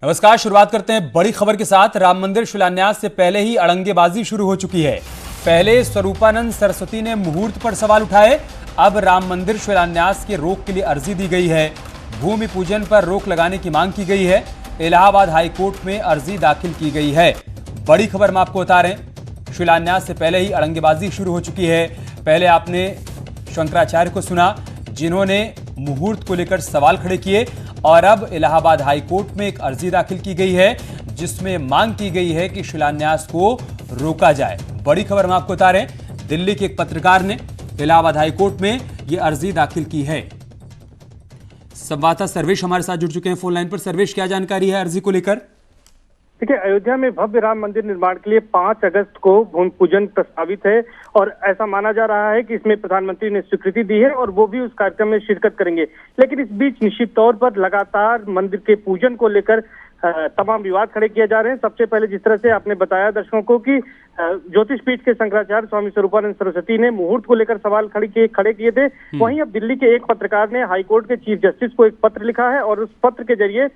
नमस्कार। शुरुआत करते हैं बड़ी खबर के साथ। राम मंदिर शिलान्यास से पहले ही अड़ंगेबाजी शुरू हो चुकी है। पहले स्वरूपानंद सरस्वती ने मुहूर्त पर सवाल उठाए। अब राम मंदिर शिलान्यास के रोक के लिए अर्जी दी गई है। भूमि पूजन पर रोक लगाने की मांग की गई है। इलाहाबाद हाईकोर्ट में अर्जी दाखिल की गई है। बड़ी खबर हम आपको बता रहे हैं। शिलान्यास से पहले ही अड़ंगेबाजी शुरू हो चुकी है। पहले आपने शंकराचार्य को सुना, जिन्होंने मुहूर्त को लेकर सवाल खड़े किए, और अब इलाहाबाद हाईकोर्ट में एक अर्जी दाखिल की गई है जिसमें मांग की गई है कि शिलान्यास को रोका जाए। बड़ी खबर हम आपको बता रहे हैं। दिल्ली के एक पत्रकार ने इलाहाबाद हाईकोर्ट में यह अर्जी दाखिल की है। संवाददाता सर्वेश हमारे साथ जुड़ चुके हैं फोन लाइन पर। सर्वेश, क्या जानकारी है अर्जी को लेकर? देखिए, अयोध्या में भव्य राम मंदिर निर्माण के लिए 5 अगस्त को भूमि पूजन प्रस्तावित है और ऐसा माना जा रहा है कि इसमें प्रधानमंत्री ने स्वीकृति दी है और वो भी उस कार्यक्रम में शिरकत करेंगे। लेकिन इस बीच निश्चित तौर पर लगातार मंदिर के पूजन को लेकर तमाम विवाद खड़े किए जा रहे हैं। सबसे पहले जिस तरह से आपने बताया दर्शकों को कि ज्योतिष पीठ के शंकराचार्य स्वामी स्वरूपानंद सरस्वती ने मुहूर्त को लेकर सवाल खड़े किए थे, वहीं अब दिल्ली के एक पत्रकार ने हाईकोर्ट के चीफ जस्टिस को एक पत्र लिखा है और उस पत्र के जरिए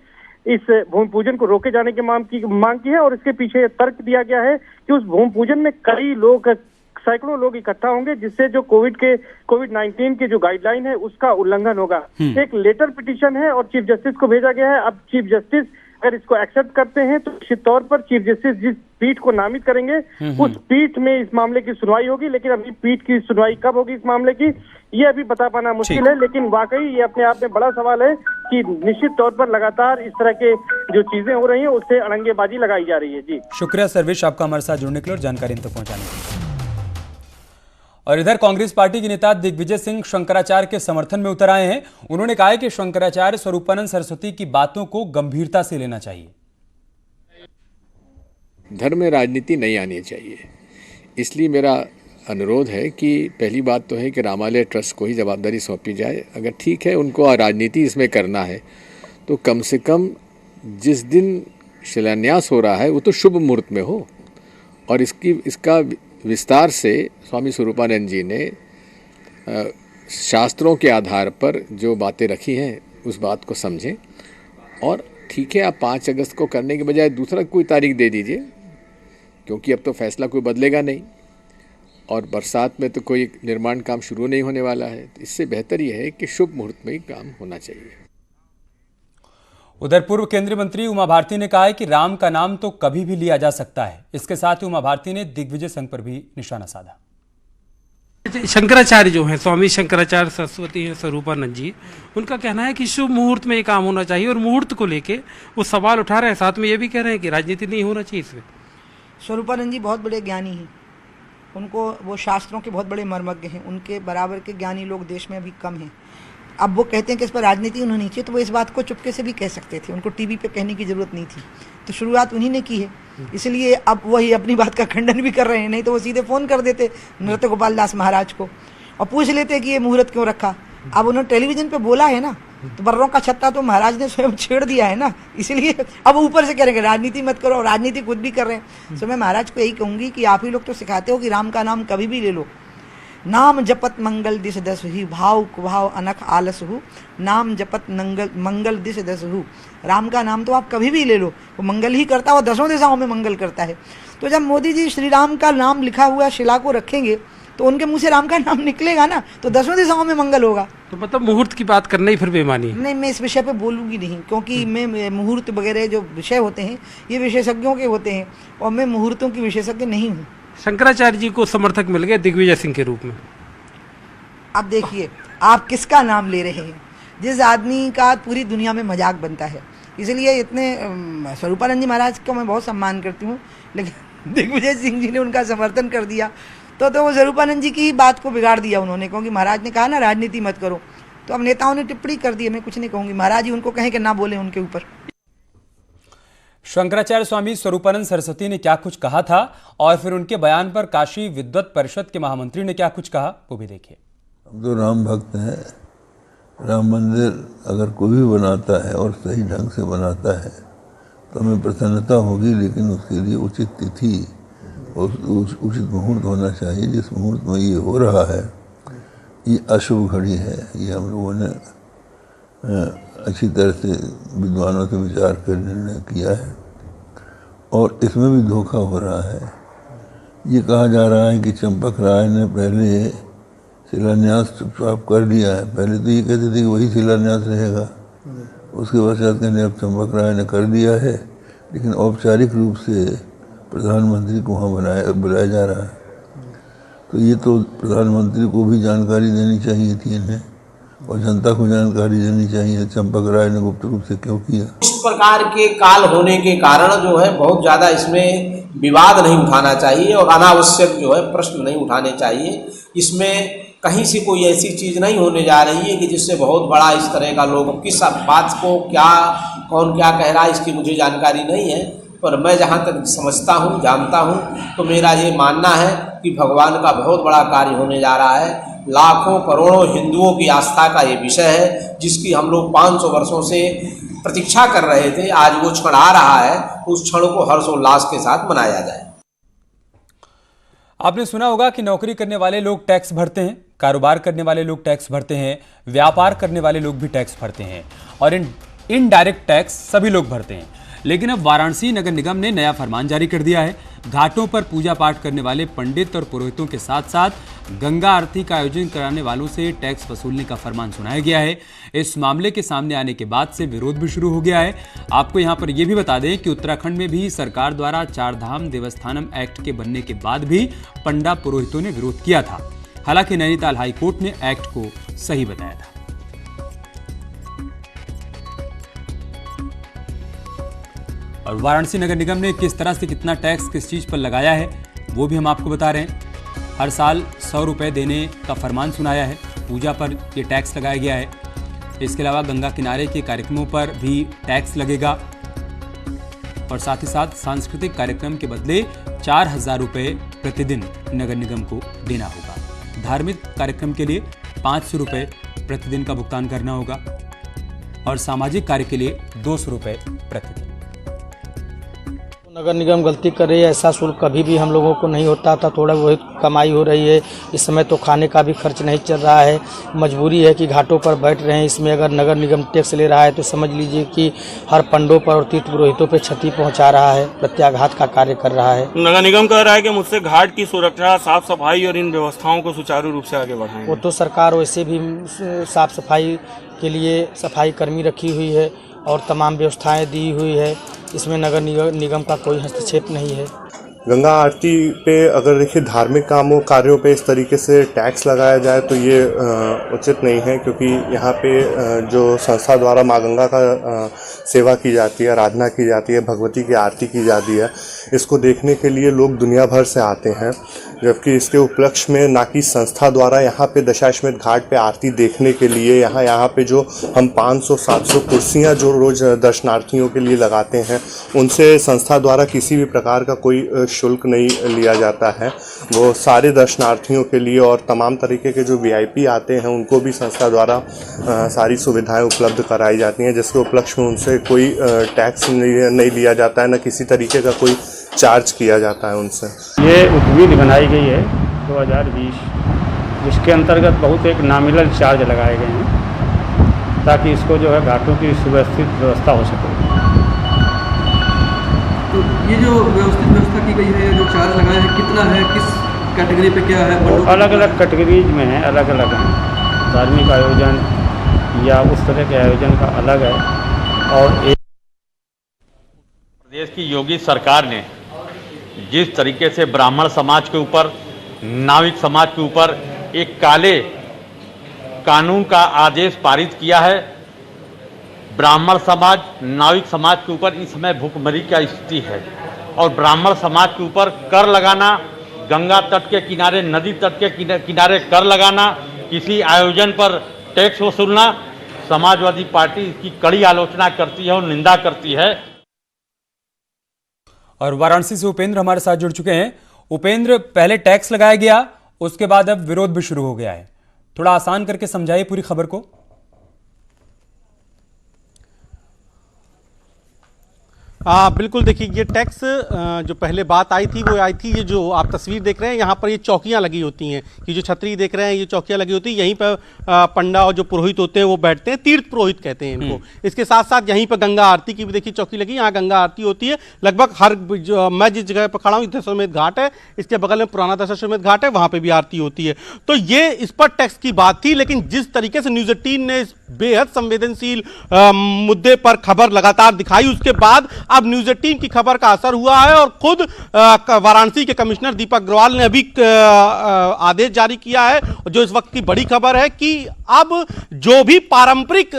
इस भूमि पूजन को रोके जाने की मांग की है। और इसके पीछे तर्क दिया गया है कि उस भूमि पूजन में कई लोग, सैकड़ों लोग इकट्ठा होंगे, जिससे जो कोविड-19 की जो गाइडलाइन है उसका उल्लंघन होगा। एक लेटर पिटीशन है और चीफ जस्टिस को भेजा गया है। अब चीफ जस्टिस अगर इसको एक्सेप्ट करते हैं तो निश्चित तौर पर चीफ जस्टिस जिस पीठ को नामित करेंगे उस पीठ में इस मामले की सुनवाई होगी। लेकिन अभी पीठ की सुनवाई कब होगी इस मामले की, ये अभी बता पाना मुश्किल है। लेकिन वाकई ये अपने आप में बड़ा सवाल है कि निश्चित तौर पर लगातार इस तरह के जो चीजें हो रही हैं उससे अड़ंगेबाजी लगाई जा रही है। जी शुक्रिया सर्वेश, आपका हमारे साथ जुड़ने के लिए और जानकारी तक पहुंचाने के लिए। और इधर कांग्रेस पार्टी के नेता दिग्विजय सिंह शंकराचार्य के समर्थन में उतर आए हैं। उन्होंने कहा है कि शंकराचार्य स्वरूपानंद सरस्वती की बातों को गंभीरता से लेना चाहिए। धर्म में राजनीति नहीं आनी चाहिए, इसलिए मेरा अनुरोध है कि पहली बात तो है कि रामालय ट्रस्ट को ही जवाबदारी सौंपी जाए। अगर ठीक है उनको राजनीति इसमें करना है तो कम से कम जिस दिन शिलान्यास हो रहा है वो तो शुभ मुहूर्त में हो, और इसका विस्तार से स्वामी स्वरूपानंद जी ने शास्त्रों के आधार पर जो बातें रखी हैं उस बात को समझें। और ठीक है, आप 5 अगस्त को करने के बजाय दूसरा कोई तारीख दे दीजिए, क्योंकि अब तो फैसला कोई बदलेगा नहीं और बरसात में तो कोई निर्माण काम शुरू नहीं होने वाला है। इससे बेहतर यह है कि शुभ मुहूर्त में ही काम होना चाहिए। उधर पूर्व केंद्रीय मंत्री उमा भारती ने कहा है कि राम का नाम तो कभी भी लिया जा सकता है। इसके साथ ही उमा भारती ने दिग्विजय सिंह पर भी निशाना साधा। शंकराचार्य जो हैं, स्वामी शंकराचार्य सरस्वती हैं स्वरूपानंद जी, उनका कहना है कि शुभ मुहूर्त में ये काम होना चाहिए और मुहूर्त को लेके वो सवाल उठा रहे हैं। साथ में ये भी कह रहे हैं कि राजनीति नहीं होना चाहिए इसमें। स्वरूपानंद जी बहुत बड़े ज्ञानी हैं, उनको वो शास्त्रों के बहुत बड़े मर्मज्ञ हैं। उनके बराबर के ज्ञानी लोग देश में अभी कम हैं। अब वो कहते हैं कि इस पर राजनीति होनी चाहिए, तो वो इस बात को चुपके से भी कह सकते थे, उनको टीवी पे कहने की जरूरत नहीं थी। तो शुरुआत उन्हीं ने की है, इसलिए अब वही अपनी बात का खंडन भी कर रहे हैं। नहीं तो वो सीधे फ़ोन कर देते नृत्य गोपाल दास महाराज को और पूछ लेते कि ये मुहूर्त क्यों रखा। अब उन्होंने टेलीविजन पे बोला है ना, तो बर्रों का छत्ता तो महाराज ने स्वयं छेड़ दिया है ना, इसलिए अब ऊपर से कह रहे हैं राजनीति मत करो, राजनीति खुद भी कर रहे हैं। तो मैं महाराज को यही कहूँगी कि आप ही लोग तो सिखाते हो कि राम का नाम कभी भी ले लो। नाम जपत मंगल दिश दसहु, भाव कुभाव अनख आलसहु, नाम जपत मंगल दिश दसहु। राम का नाम तो आप कभी भी ले लो, वो मंगल ही करता है और 10 दिशाओं में मंगल करता है। तो जब मोदी जी श्री राम का नाम लिखा हुआ शिला को रखेंगे तो उनके मुंह से राम का नाम निकलेगा ना, तो 10 दिशाओं में मंगल होगा। तो मतलब मुहूर्त की बात करना ही फिर बेमानी है। नहीं, मैं इस विषय पे बोलूँगी नहीं, क्योंकि मैं मुहूर्त वगैरह जो विषय होते हैं ये विशेषज्ञों के होते हैं और मैं मुहूर्तों की विशेषज्ञ नहीं हूँ। शंकराचार्य जी को समर्थक मिल गए दिग्विजय सिंह के रूप में। अब देखिए आप किसका नाम ले रहे हैं। जिस आदमी का पूरी दुनिया में मजाक बनता है, इसलिए इतने स्वरूपानंद जी महाराज का मैं बहुत सम्मान करती हूँ, लेकिन दिग्विजय सिंह जी ने उनका समर्थन कर दिया तो वो स्वरूपानंद जी की बात को बिगाड़ दिया उन्होंने, क्योंकि महाराज ने कहा ना राजनीति मत करो, तो अब नेताओं ने टिप्पणी कर दी। मैं कुछ नहीं कहूँगी, महाराज जी उनको कहें कि ना बोले उनके ऊपर। शंकराचार्य स्वामी स्वरूपानंद सरस्वती ने क्या कुछ कहा था और फिर उनके बयान पर काशी विद्वत परिषद के महामंत्री ने क्या कुछ कहा, वो भी देखिए। हम तो राम भक्त हैं। राम मंदिर अगर कोई भी बनाता है और सही ढंग से बनाता है तो हमें प्रसन्नता होगी, लेकिन उसके लिए उचित तिथि और उचित मुहूर्त होना चाहिए। जिस मुहूर्त में ये हो रहा है ये अशुभ घड़ी है, ये हम लोगों ने अच्छी तरह से विद्वानों से विचार कर निर्णय किया है और इसमें भी धोखा हो रहा है। ये कहा जा रहा है कि चंपक राय ने पहले शिलान्यास चुपचाप कर दिया है। पहले तो ये कहते थे कि वही शिलान्यास रहेगा, उसके पश्चात कहते अब चंपक राय ने कर दिया है, लेकिन औपचारिक रूप से प्रधानमंत्री को वहाँ बुलाया जा रहा है। तो ये तो प्रधानमंत्री को भी जानकारी देनी चाहिए थी इन्हें और जनता को जानकारी देनी चाहिए चंपक राय ने गुप्त रूप से क्यों किया। इस प्रकार के काल होने के कारण जो है बहुत ज़्यादा इसमें विवाद नहीं उठाना चाहिए और अनावश्यक जो है प्रश्न नहीं उठाने चाहिए। इसमें कहीं से कोई ऐसी चीज़ नहीं होने जा रही है कि जिससे बहुत बड़ा इस तरह का लोग किस बात को कौन क्या कह रहा है इसकी मुझे जानकारी नहीं है, पर मैं जहाँ तक समझता हूँ जानता हूँ तो मेरा ये मानना है कि भगवान का बहुत बड़ा कार्य होने जा रहा है। लाखों करोड़ों हिंदुओं की आस्था का ये विषय है जिसकी हम लोग 500 वर्षों से प्रतीक्षा कर रहे थे। आज वो क्षण आ रहा है, उस क्षण को हर्षोल्लास के साथ मनाया जाए। आपने सुना होगा कि नौकरी करने वाले लोग टैक्स भरते हैं, कारोबार करने वाले लोग टैक्स भरते हैं, व्यापार करने वाले लोग भी टैक्स भरते हैं और इनडायरेक्ट टैक्स सभी लोग भरते हैं। लेकिन अब वाराणसी नगर निगम ने नया फरमान जारी कर दिया है। घाटों पर पूजा पाठ करने वाले पंडित और पुरोहितों के साथ साथ गंगा आरती का आयोजन कराने वालों से टैक्स वसूलने का फरमान सुनाया गया है। इस मामले के सामने आने के बाद से विरोध भी शुरू हो गया है। आपको यहां पर यह भी बता दें कि उत्तराखंड में भी सरकार द्वारा चारधाम देवस्थानम एक्ट के बनने के बाद भी पंडा पुरोहितों ने विरोध किया था। हालांकि नैनीताल हाईकोर्ट ने एक्ट को सही बताया था। और वाराणसी नगर निगम ने किस तरह से कितना टैक्स किस चीज पर लगाया है वो भी हम आपको बता रहे हैं। हर साल 100 रुपए देने का फरमान सुनाया है। पूजा पर यह टैक्स लगाया गया है। इसके अलावा गंगा किनारे के कार्यक्रमों पर भी टैक्स लगेगा और साथ ही साथ सांस्कृतिक कार्यक्रम के बदले 4000 रुपए प्रतिदिन नगर निगम को देना होगा। धार्मिक कार्यक्रम के लिए 500 रुपए प्रतिदिन का भुगतान करना होगा और सामाजिक कार्य के लिए 200 रुपए प्रतिदिन। नगर निगम गलती कर रही है। ऐसा शुल्क कभी भी हम लोगों को नहीं होता था। थोड़ा बहुत कमाई हो रही है। इस समय तो खाने का भी खर्च नहीं चल रहा है। मजबूरी है कि घाटों पर बैठ रहे हैं। इसमें अगर नगर निगम टैक्स ले रहा है तो समझ लीजिए कि हर पंडों पर और तीर्थ पुरोहितों पर क्षति पहुंचा रहा है, प्रत्याघात का कार्य कर रहा है। नगर निगम कह रहा है कि मुझसे घाट की सुरक्षा, साफ सफाई और इन व्यवस्थाओं को सुचारू रूप से आगे बढ़ाएं। वो तो सरकार वैसे भी साफ सफाई के लिए सफाई कर्मी रखी हुई है और तमाम व्यवस्थाएं दी हुई है। इसमें नगर निगम का कोई हस्तक्षेप नहीं है। गंगा आरती पे अगर देखिए धार्मिक कार्यों पे इस तरीके से टैक्स लगाया जाए तो ये उचित नहीं है, क्योंकि यहाँ पे जो संस्था द्वारा माँ गंगा का सेवा की जाती है, आराधना की जाती है, भगवती की आरती की जाती है, इसको देखने के लिए लोग दुनिया भर से आते हैं। जबकि इसके उपलक्ष्य में ना कि संस्था द्वारा यहाँ पे दशाश्वमेध घाट पे आरती देखने के लिए यहाँ पे जो हम 500-700 कुर्सियाँ जो रोज़ दर्शनार्थियों के लिए लगाते हैं, उनसे संस्था द्वारा किसी भी प्रकार का कोई शुल्क नहीं लिया जाता है। वो सारे दर्शनार्थियों के लिए और तमाम तरीके के जो VIP आते हैं उनको भी संस्था द्वारा सारी सुविधाएं उपलब्ध कराई जाती हैं, जिसके उपलक्ष्य में उनसे कोई टैक्स नहीं लिया जाता है, न किसी तरीके का कोई चार्ज किया जाता है उनसे। ये उपविधि बनाई गई है 2020, जिसके अंतर्गत बहुत एक नॉमिनल चार्ज लगाए गए हैं ताकि इसको जो है घाटों की सुव्यवस्थित व्यवस्था हो सके। तो ये जो व्यवस्थित व्यवस्था की गई है, जो चार्ज लगाया है, कितना है, किस कैटेगरी पे क्या है? अलग अलग कैटेगरीज में है, अलग अलग हैं। धार्मिक आयोजन या उस तरह के आयोजन का अलग है। और प्रदेश की योगी सरकार ने जिस तरीके से ब्राह्मण समाज के ऊपर, नाविक समाज के ऊपर एक काले कानून का आदेश पारित किया है, ब्राह्मण समाज, नाविक समाज के ऊपर इस समय भूखमरी की स्थिति है। और ब्राह्मण समाज के ऊपर कर लगाना, गंगा तट के किनारे, नदी तट के किनारे कर लगाना, किसी आयोजन पर टैक्स वसूलना, समाजवादी पार्टी इसकी कड़ी आलोचना करती है और निंदा करती है। और वाराणसी से उपेंद्र हमारे साथ जुड़ चुके हैं। उपेंद्र, पहले टैक्स लगाया गया, उसके बाद अब विरोध भी शुरू हो गया है। थोड़ा आसान करके समझाइए पूरी खबर को। बिल्कुल, देखिए ये टैक्स जो पहले बात आई थी वो आई थी, ये जो आप तस्वीर देख रहे हैं यहाँ पर ये चौकियाँ लगी होती हैं, ये जो छतरी देख रहे हैं ये चौकियाँ लगी होती हैं, यहीं पर पंडा और जो पुरोहित होते हैं वो बैठते हैं, तीर्थ पुरोहित कहते हैं इनको। इसके साथ साथ यहीं पर गंगा आरती की भी देखिए चौकी लगी, यहाँ गंगा आरती होती है लगभग हर, मैं जिस जगह पर खड़ा हूँ दशाश्वमेध घाट है, इसके बगल में पुराना दशाश्वमेध घाट है, वहाँ पर भी आरती होती है। तो ये इस पर टैक्स की बात थी, लेकिन जिस तरीके से न्यूज़ 18 ने इस बेहद संवेदनशील मुद्दे पर खबर लगातार दिखाई, उसके बाद अब न्यूज़ 18 की खबर का असर हुआ है और खुद वाराणसी के कमिश्नर दीपक अग्रवाल ने अभी आदेश जारी किया है, जो इस वक्त की बड़ी खबर है कि अब जो भी पारंपरिक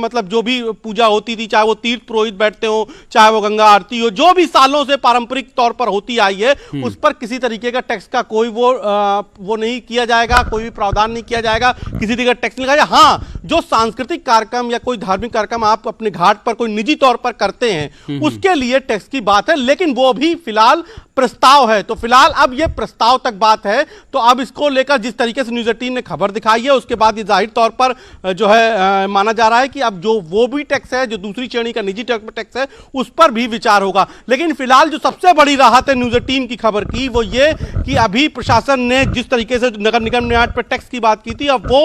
मतलब जो भी पूजा होती थी, चाहे वो तीर्थ पुरोहित बैठते हो, चाहे वो गंगा आरती हो, जो भी सालों से पारंपरिक तौर पर होती आई है, उस पर किसी तरीके का टैक्स का कोई वो नहीं किया जाएगा, कोई भी प्रावधान नहीं किया जाएगा, किसी तरीके का टैक्स नहीं लगाया। हाँ, जो सांस्कृतिक कार्यक्रम या कोई धार्मिक कार्यक्रम आप अपने घाट पर कोई निजी तौर पर करते हैं उसके लिए टैक्स की बात है, लेकिन वो भी फिलहाल प्रस्ताव है। तो फिलहाल अब ये प्रस्ताव तक बात है, तो अब इसको लेकर जिस तरीके से न्यूज़ 18 ने खबर दिखाई है उसके बाद ये जाहिर तौर पर जो है माना जा रहा है कि अब जो वो भी टैक्स है, जो दूसरी श्रेणी का निजी टैक्स है, उस पर भी विचार होगा। लेकिन फिलहाल जो सबसे बड़ी राहत है न्यूज़ 18 की खबर की वो ये कि अभी प्रशासन ने जिस तरीके से नगर निगम न्याय पर टैक्स की बात की थी, अब वो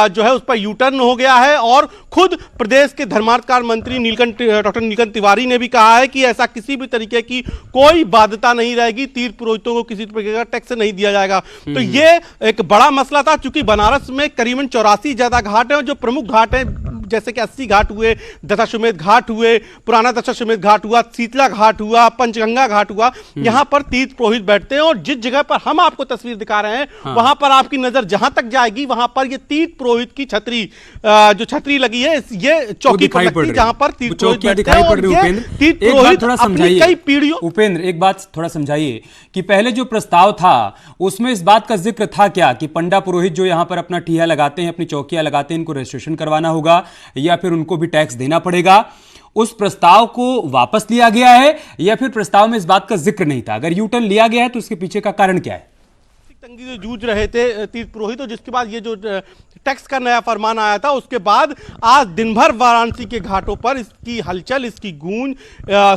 जो है उस पर यू टर्न हो गया है और खुद प्रदेश के धर्मार्थ कार्य मंत्री डॉक्टर नीलकंठ तिवारी ने भी कहा है कि ऐसा किसी भी तरीके की कोई बाध्यता नहीं रहेगी, तीर्थ पुरोहितों को किसी प्रकार का टैक्स नहीं दिया जाएगा। तो ये एक बड़ा मसला था, चूंकि बनारस में करीबन 84 ज्यादा घाट हैं, जो प्रमुख घाट हैं जैसे कि 80 घाट हुए, दशाश्वमेध घाट हुए, पुराना दशाश्वमेध घाट हुआ, शीतला घाट हुआ, पंचगंगा घाट हुआ, यहां पर तीर्थ पुरोहित बैठते हैं। और जिस जगह पर हम आपको तस्वीर दिखा रहे हैं वहां पर आपकी नजर जहां तक जाएगी वहां पर ये तीर्थ पुरोहित की छतरी, जो छतरी लगी है, ये चौकी पर लगती है जहां पर तीर्थ पुरोहित बैठते हैं। तीर्थ पुरोहित अपनी कई पीढ़ियों, उपेंद्र एक बात थोड़ा समझाइए कि पहले जो प्रस्ताव था उसमें इस बात का जिक्र था क्या कि पंडा पुरोहित जो यहां पर अपना ठिया लगाते हैं, अपनी चौकियां लगाते हैं, इनको रजिस्ट्रेशन करवाना होगा या फिर उनको भी टैक्स देना पड़ेगा? उस प्रस्ताव को वापस लिया गया है या फिर प्रस्ताव में इस बात का जिक्र नहीं था? अगर यू टर्न लिया गया है तो उसके पीछे का कारण क्या है? तंगी से जूझ रहे थे तीर्थ पुरोहित, और जिसके बाद ये जो टैक्स का नया फरमान आया था उसके बाद आज दिन भर वाराणसी के घाटों पर इसकी हलचल, इसकी गूंज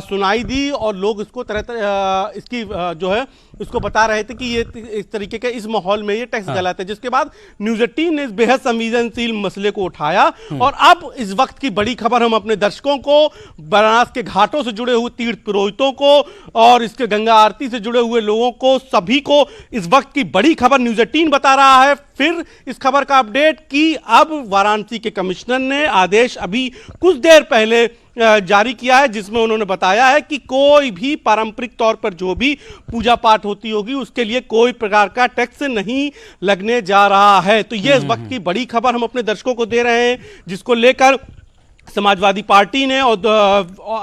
सुनाई दी और लोग इसको तरह इसकी जो है इसको बता रहे थे कि ये इस तरीके के इस माहौल में ये टैक्स गलत है। जिसके बाद न्यूज़ 18 ने इस बेहद संवेदनशील मसले को उठाया और अब इस वक्त की बड़ी खबर हम अपने दर्शकों को, बनारस के घाटों से जुड़े हुए तीर्थ पुरोहितों को और इसके गंगा आरती से जुड़े हुए लोगों को, सभी को इस वक्त की बड़ी खबर न्यूज़ 18 बता रहा है। फिर इस खबर का अपडेट कि अब वाराणसी के कमिश्नर ने आदेश अभी कुछ देर पहले जारी किया है, जिसमें उन्होंने बताया है कि कोई भी पारंपरिक तौर पर जो भी पूजा पाठ होती होगी उसके लिए कोई प्रकार का टैक्स नहीं लगने जा रहा है। तो ये इस वक्त की बड़ी खबर हम अपने दर्शकों को दे रहे हैं, जिसको लेकर समाजवादी पार्टी ने और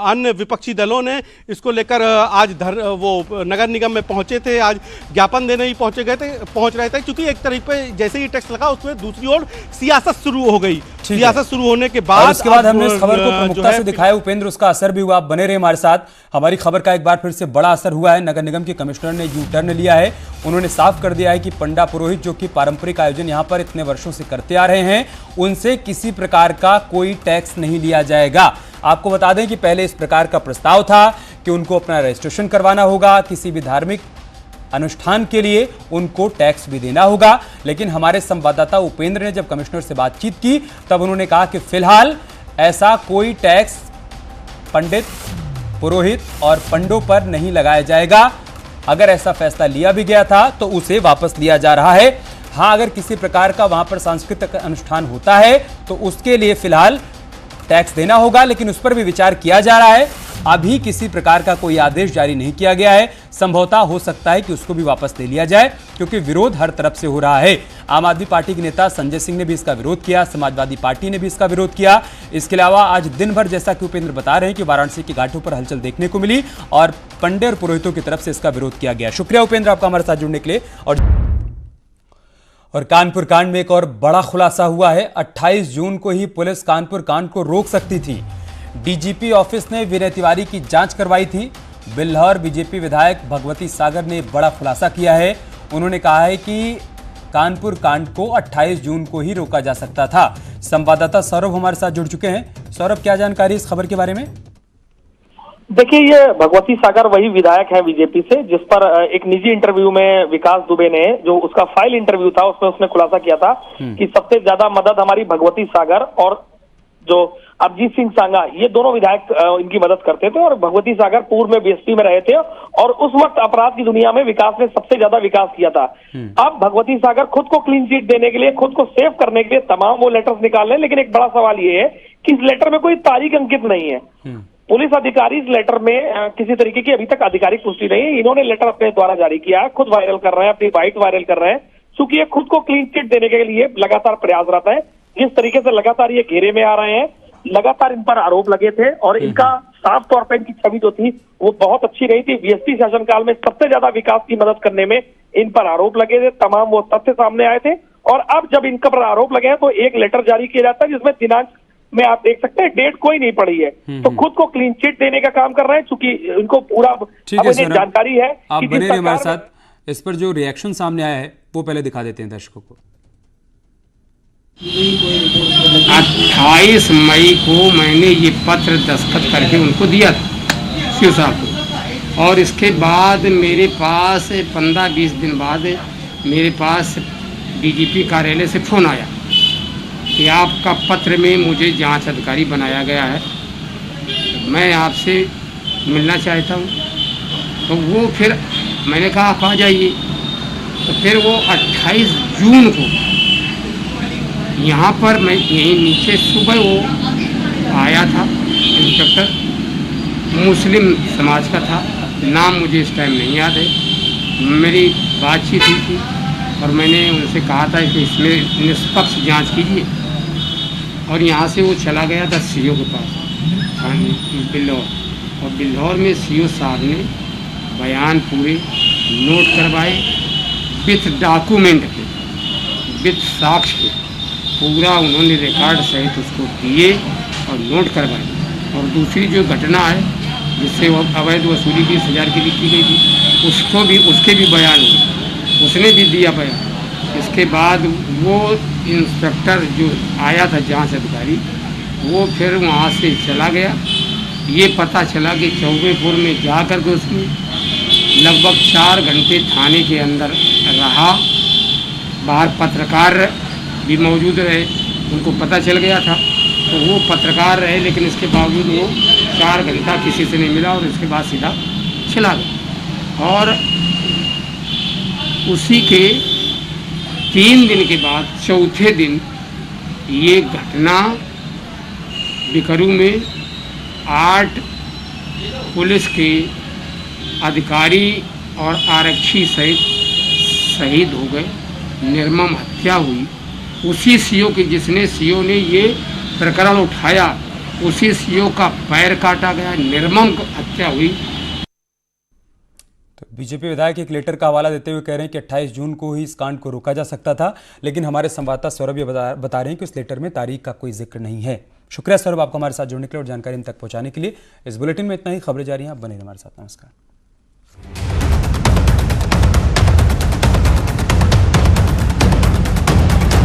अन्य विपक्षी दलों ने इसको लेकर आज वो नगर निगम में पहुंचे थे, आज ज्ञापन देने ही पहुंच रहे थे, क्योंकि एक तरीके पे जैसे ही टैक्स लगा उसमें दूसरी ओर सियासत शुरू हो गई। सियासत शुरू होने के बाद उसके बाद हमने इस खबर को प्रमुखता से दिखाया। उपेंद्र, उसका असर भी हुआ। आप बने रहे हमारे साथ। हमारी खबर का एक बार फिर से बड़ा असर हुआ है। नगर निगम के कमिश्नर ने यू टर्न लिया है। उन्होंने साफ कर दिया है कि पंडा पुरोहित जो कि पारंपरिक आयोजन यहाँ पर इतने वर्षों से करते आ रहे हैं, उनसे किसी प्रकार का कोई टैक्स नहीं लिया जाएगा। आपको बता दें कि पहले इस प्रकार का प्रस्ताव था कि उनको अपना रजिस्ट्रेशन करवाना होगा, किसी भी धार्मिक अनुष्ठान के लिए उनको टैक्स भी देना होगा। लेकिन हमारे संवाददाता उपेंद्र ने जब कमिश्नर से बातचीत की तब उन्होंने कहा कि फिलहाल ऐसा कोई टैक्स पंडित, पुरोहित और पंडों पर नहीं लगाया जाएगा। अगर ऐसा फैसला लिया भी गया था तो उसे वापस लिया जा रहा है। हाँ, अगर किसी प्रकार का वहां पर सांस्कृतिक अनुष्ठान होता है तो उसके लिए फिलहाल टैक्स देना होगा, लेकिन उस पर भी विचार किया जा रहा है। अभी किसी प्रकार का कोई आदेश जारी नहीं किया गया है। संभवतः हो सकता है कि उसको भी वापस ले लिया जाए, क्योंकि विरोध हर तरफ से हो रहा है। आम आदमी पार्टी के नेता संजय सिंह ने भी इसका विरोध किया, समाजवादी पार्टी ने भी इसका विरोध किया। इसके अलावा आज दिन भर, जैसा कि उपेंद्र बता रहे हैं, कि वाराणसी के घाटों पर हलचल देखने को मिली और पंडे और पुरोहितों की तरफ से इसका विरोध किया गया। शुक्रिया उपेंद्र, आपका हमारे साथ जुड़ने के लिए। और कानपुर कांड में एक और बड़ा खुलासा हुआ है। 28 जून को ही पुलिस कानपुर कांड को रोक सकती थी। डीजीपी ऑफिस ने विनय तिवारी की जांच करवाई थी। बिल्हौर बीजेपी विधायक भगवती सागर ने बड़ा खुलासा किया है। उन्होंने कहा है कि कानपुर कांड को 28 जून को ही रोका जा सकता था। संवाददाता सौरभ हमारे साथ जुड़ चुके हैं। सौरभ, क्या जानकारी इस खबर के बारे में? देखिए, ये भगवती सागर वही विधायक है बीजेपी से, जिस पर एक निजी इंटरव्यू में विकास दुबे ने, जो उसका फाइल इंटरव्यू था, उसमें उसने खुलासा किया था कि सबसे ज्यादा मदद हमारी भगवती सागर और जो अभिजीत सिंह सांगा, ये दोनों विधायक इनकी मदद करते थे। और भगवती सागर पूर्व में बीएसपी में रहे थे और उस वक्त अपराध की दुनिया में विकास ने सबसे ज्यादा विकास किया था। अब भगवती सागर खुद को क्लीन चिट देने के लिए, खुद को सेव करने के लिए तमाम वो लेटर्स निकाल रहे हैं, लेकिन एक बड़ा सवाल ये है कि इस लेटर में कोई तारीख अंकित नहीं है। पुलिस अधिकारी इस लेटर में किसी तरीके की अभी तक आधिकारिक पुष्टि नहीं है। इन्होंने लेटर अपने द्वारा जारी किया है, खुद वायरल कर रहे हैं, अपनी बाइट वायरल कर रहे हैं, क्योंकि ये खुद को क्लीन चिट देने के लिए लगातार प्रयासरत है। जिस तरीके से लगातार ये घेरे में आ रहे हैं, लगातार इन पर आरोप लगे थे और इनका साफ तौर पर इनकी छवि जो थी वो बहुत अच्छी नहीं थी। बीएसपी शासनकाल में सबसे ज्यादा विकास की मदद करने में इन पर आरोप लगे थे, तमाम वो तथ्य सामने आए थे। और अब जब इनका पर आरोप लगे हैं तो एक लेटर जारी किया जाता है जिसमें दिनांक में आप देख सकते हैं डेट कोई नहीं पड़ी है, तो खुद को क्लीन चिट देने का काम कर रहे हैं, क्योंकि इनको पूरा जानकारी है। आप बने रहिए हमारे साथ, इस पर जो रिएक्शन सामने आया है वो पहले दिखा देते हैं दर्शकों को। 28 मई को मैंने ये पत्र दस्तखत करके उनको दिया था सीओ साहब को, और इसके बाद मेरे पास 15-20 दिन बाद मेरे पास डीजीपी कार्यालय से फ़ोन आया कि आपका पत्र में मुझे जांच अधिकारी बनाया गया है, मैं आपसे मिलना चाहता हूँ। तो वो फिर मैंने कहा आप आ जाइए। तो फिर वो 28 जून को यहाँ पर मैं यहीं नीचे सुबह वो आया था, इंस्पेक्टर मुस्लिम समाज का था, नाम मुझे इस टाइम नहीं याद है। मेरी बातचीत हुई थी और मैंने उनसे कहा था कि इसमें निष्पक्ष जांच कीजिए। और यहाँ से वो चला गया था सीओ के पास बिल्हौर, और बिल्हौर में सीओ साहब ने बयान पूरे नोट करवाए विथ डॉक्यूमेंट के, विथ साक्ष्य के, पूरा उन्होंने रिकॉर्ड सहित उसको दिए और नोट करवाए। और दूसरी जो घटना है जिससे वो अवैध वसूली 20,000 की लिखी गई थी, उसके भी बयान हुए, उसने भी दिया बयान। इसके बाद वो इंस्पेक्टर जो आया था जांच अधिकारी, वो फिर वहाँ से चला गया। ये पता चला कि चौबेपुर में जा कर के उसने लगभग 4 घंटे थाने के अंदर रहा। बाहर पत्रकार भी मौजूद रहे, उनको पता चल गया था, तो वो पत्रकार रहे, लेकिन इसके बावजूद वो 4 घंटा किसी से नहीं मिला और इसके बाद सीधा चला गया। और उसी के 3 दिन के बाद चौथे दिन ये घटना बिकरू में 8 पुलिस के अधिकारी और आरक्षी सहित शहीद हो गए, निर्मम हत्या हुई। उसी सीओ की, जिसने सीओ ने ये प्रकरण उठाया, उसी सीओ का पैर काटा गया, निर्मम हत्या हुई। तो बीजेपी विधायक एक लेटर का हवाला देते हुए कह रहे हैं कि 28 जून को ही इस कांड को रोका जा सकता था, लेकिन हमारे संवाददाता सौरभ ये बता रहे हैं कि उस लेटर में तारीख का कोई जिक्र नहीं है। शुक्रिया सौरभ, आपको हमारे साथ जुड़ने के लिए और जानकारी हम तक पहुंचाने के लिए। इस बुलेटिन में इतना ही। खबरें जारी हैं, आप बने रहिए हमारे साथ। नमस्कार।